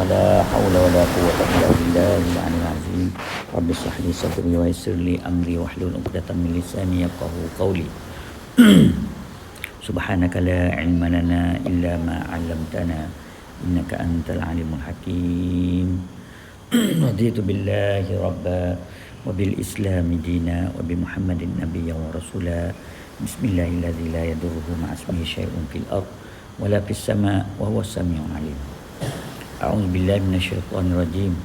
la haula wala quwwata illa billahil aliyyil azim. Rabbi shrah li sadri wa yassir li amri wahlul 'uqdatam min lisani yafqahu qawli. Subhanaka la ilma lana illa ma 'allamtana innaka antal alimul hakim. Raditu billahi rabba wa bil islami dina wa bi Muhammadin nabiyyan wa rasula. Bismillahilladzi la yadurruhu ma'asmihi syai'un fil ard wa la fis sama' wa huwas samiul alim. A'udzu billahi minasyaitonir rajim.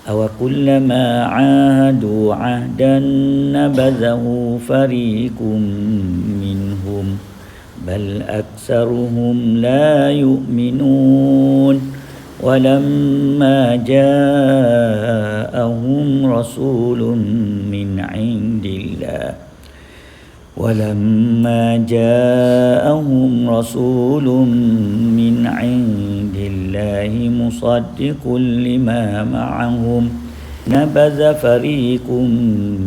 Aw kullama 'ahadu 'ahdan nabadhahu fariqum minhum bal aktsaruhum la yu'minun. Walamma ja'ahum rasulun min 'indillah Walamma ja'ahum rasulun min 'indillahi musaddiqun lima ma'ahum nabadha fariqum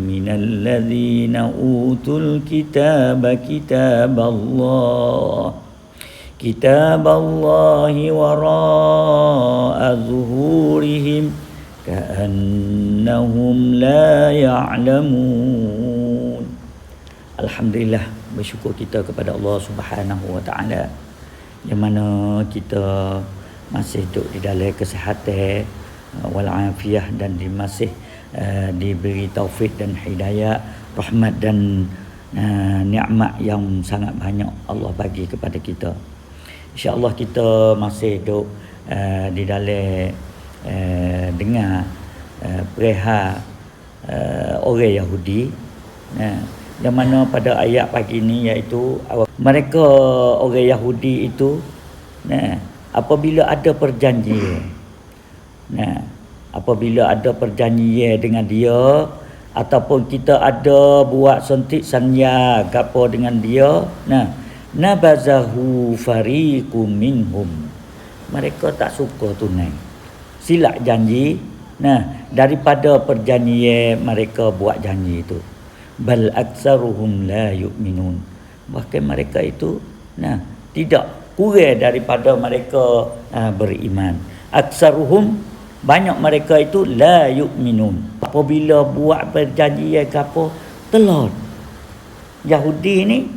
minal ladzina utul kitaba kitaballahi wara'a zuhurihim ka'annahum la ya'lamun. Alhamdulillah, bersyukur kita kepada Allah Subhanahu wa taala yang mana kita masih duduk di dalam kesihatan wal afiah dan masih diberi taufik dan hidayah, rahmat dan nikmat yang sangat banyak Allah bagi kepada kita. InsyaAllah kita masih duduk di dalam dengar perihal orang Yahudi, yang mana pada ayat pagi ni iaitu mereka orang Yahudi itu apabila ada perjanjian, apabila ada perjanjian dengan dia ataupun kita ada buat sentik sanya gapo dengan dia, nabazahu fariqum minhum, mereka tak suka tunai, silap janji. Daripada perjanjian mereka buat janji itu, bal aktsaruhum la yu'minun, bahkan mereka itu tidak kurang daripada mereka beriman. Aktsaruhum, banyak mereka itu la yu'minun, apabila buat perjanjian apa telur. Yahudi ni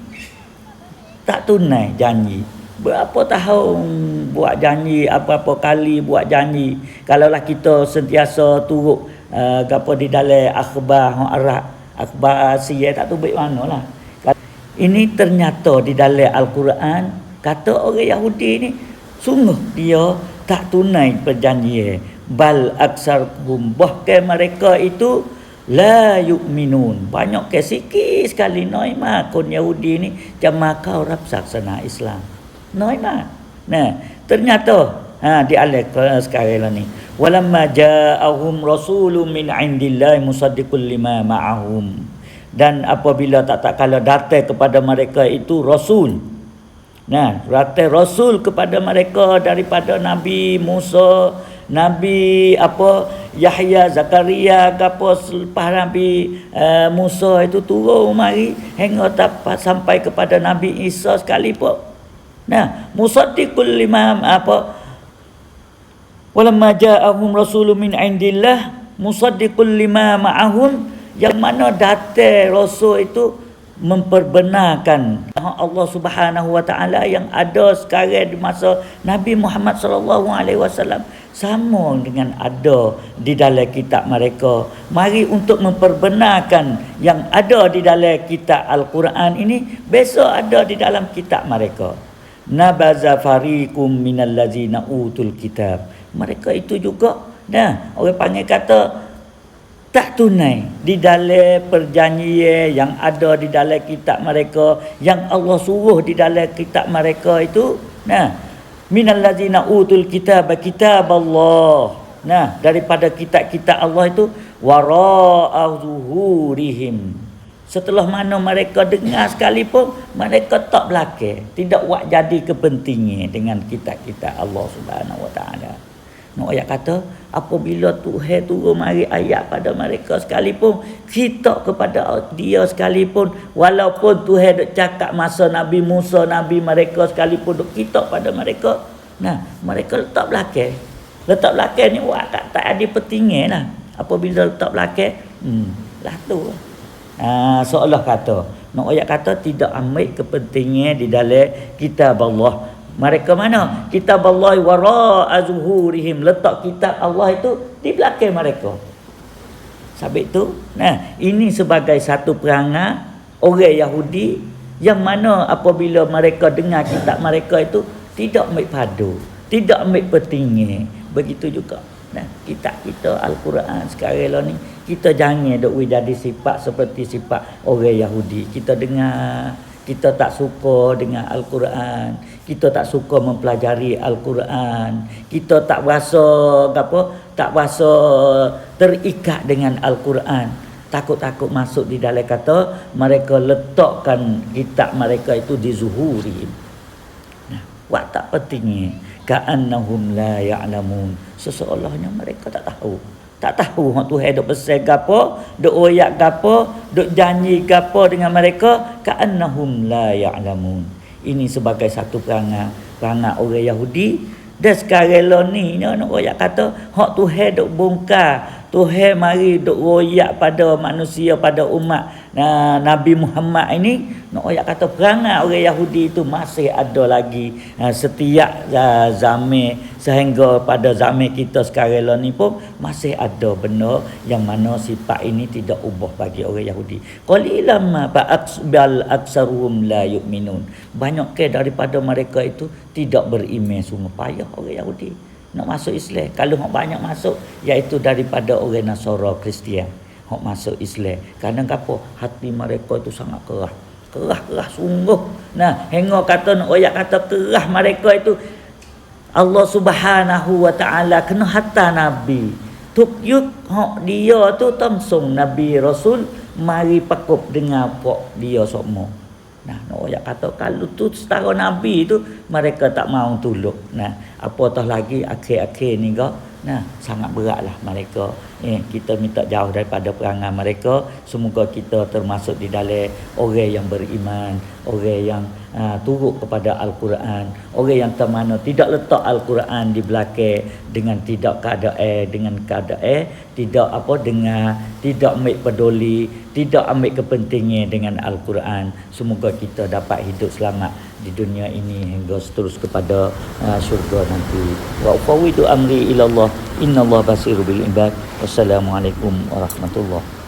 tak tunai janji. Berapa tahun buat janji, apa-apa kali buat janji. Kalaulah kita sentiasa turut gapo di dalam akhbar Arab, akhbar Asia, tak tahu baik manalah. Ini ternyata di dalam Al-Quran kata orang Yahudi ni sungguh dia tak tunai perjanjian. Bal aksaruhum, bahkan mereka itu la yu'minun, banyak ke sikit sekali noima kon Yahudi ni jama kau rap saksana Islam noima. Ternyata di alek sekarang ni, walamma ja'ahum rasulun min 'indillahi musaddiqul lima ma'ahum, dan apabila tak kala datang kepada mereka itu rasul, datang rasul kepada mereka daripada Nabi Musa, Nabi Yahya, Zakaria, selepas Nabi Musa itu turun mari hingga sampai kepada Nabi Isa sekalipun. Musaddiqul lima walamma ja'ahum rasulun min 'indillah musaddiqul lima ma'ahum, yang mana datang rasul itu memperbenarkan Allah Subhanahu wa taala yang ada sekarang di masa Nabi Muhammad sallallahu alaihi wasallam, sama dengan ada di dalam kitab mereka. Mari untuk memperbenarkan yang ada di dalam kitab Al-Quran ini besok ada di dalam kitab mereka. Nabaza fariqum minal ladzina utul kitab, mereka itu juga orang panggil kata tak tunai di dalam perjanjian yang ada di dalam kitab mereka, yang Allah suruh di dalam kitab mereka itu. Minal ladzina utul kitab Allah, daripada kitab-kitab Allah itu wara'a zuhurihim, setelah mana mereka dengar sekalipun mereka tak belakang, tidak buat jadi kepentingan dengan kitab-kitab Allah Subhanahu wa taala. Ayat kata apabila Tuhan turun mari ayat pada mereka sekalipun, kita kepada dia sekalipun, walaupun Tuhan duk cakap masa Nabi Musa, Nabi mereka sekalipun duk kita pada mereka, Nah, mereka letak belakang. Letak belakang ni tak ada pentingnya lah. Apabila letak belakang, lah tu. Seolah kata, nak ayat kata tidak ambil kepentingan di dalam kitab Allah. Mereka mana? Kitab Allah wara'a zuhurihim. Letak kitab Allah itu di belakang mereka. Sabit tu, nah, ini sebagai satu perangai orang Yahudi yang mana apabila mereka dengar kitab mereka itu tidak ambil padu, tidak ambil pentingnya. Begitu juga. Nah, kita Al-Quran sekarang ni kita jangan dok jadi sifat seperti sifat orang Yahudi. Kita dengar, kita tak suka dengan Al-Quran, kita tak suka mempelajari Al-Quran, kita tak berasa tak berasa terikat dengan Al-Quran. Takut-takut masuk di dalam kata mereka letakkan kitab mereka itu di zuhuri. Nah, wak tak pentingnya. Ka'annahum la ya'lamun. Seseolahnya mereka tak tahu. Tak tahu hak Tuhan dok pesan gapo, dok oyak gapo, dok janji gapo dengan mereka. Ka'annahum la ya'lamun. Ini sebagai satu perangai orang Yahudi. Dan sekarang ni nak oyak kata hak Tuhan dok bongkar, Tuhan mari dok royak pada manusia, pada umat Nabi Muhammad ini. Nak ayat kata perangai orang Yahudi itu masih ada lagi setiap zaman sehingga pada zaman kita sekarang ni pun masih ada benda yang mana sifat ini tidak ubah bagi orang Yahudi. Qalilan ma ba'al aksaruhum la yu'minun. Banyak ke daripada mereka itu tidak beriman. Sungguh payah orang Yahudi nak masuk Islam. Kalau banyak masuk iaitu daripada orang Nasara Kristian hok masuk Islam. Kadang apa hati mereka itu sangat kerah sungguh. Nah, hingga kata nak ayat kata kerah mereka itu Allah Subhanahu wa taala kena hatta nabi. Tuk yuk hok dia tu tamsung nabi rasul mari pakup dengan pok dia semua. Nah, nak ayat kata kalau tu setara nabi itu mereka tak mau tolong. Nah, apatah lagi akhir-akhir ni kau. Nah, sangat beratlah mereka. Kita minta jauh daripada perangai mereka. Semoga kita termasuk di dalam orang yang beriman, orang yang turut kepada Al-Quran, orang yang termana tidak letak Al-Quran di belakang dengan tidak keadaan, tidak ambil peduli, tidak ambil kepentingan dengan Al-Quran. Semoga kita dapat hidup selamat di dunia ini hingga seterus kepada syurga nanti. Wa ufawwidu amri ila Allah, innallaha basirul bil ibad. Wassalamualaikum warahmatullahi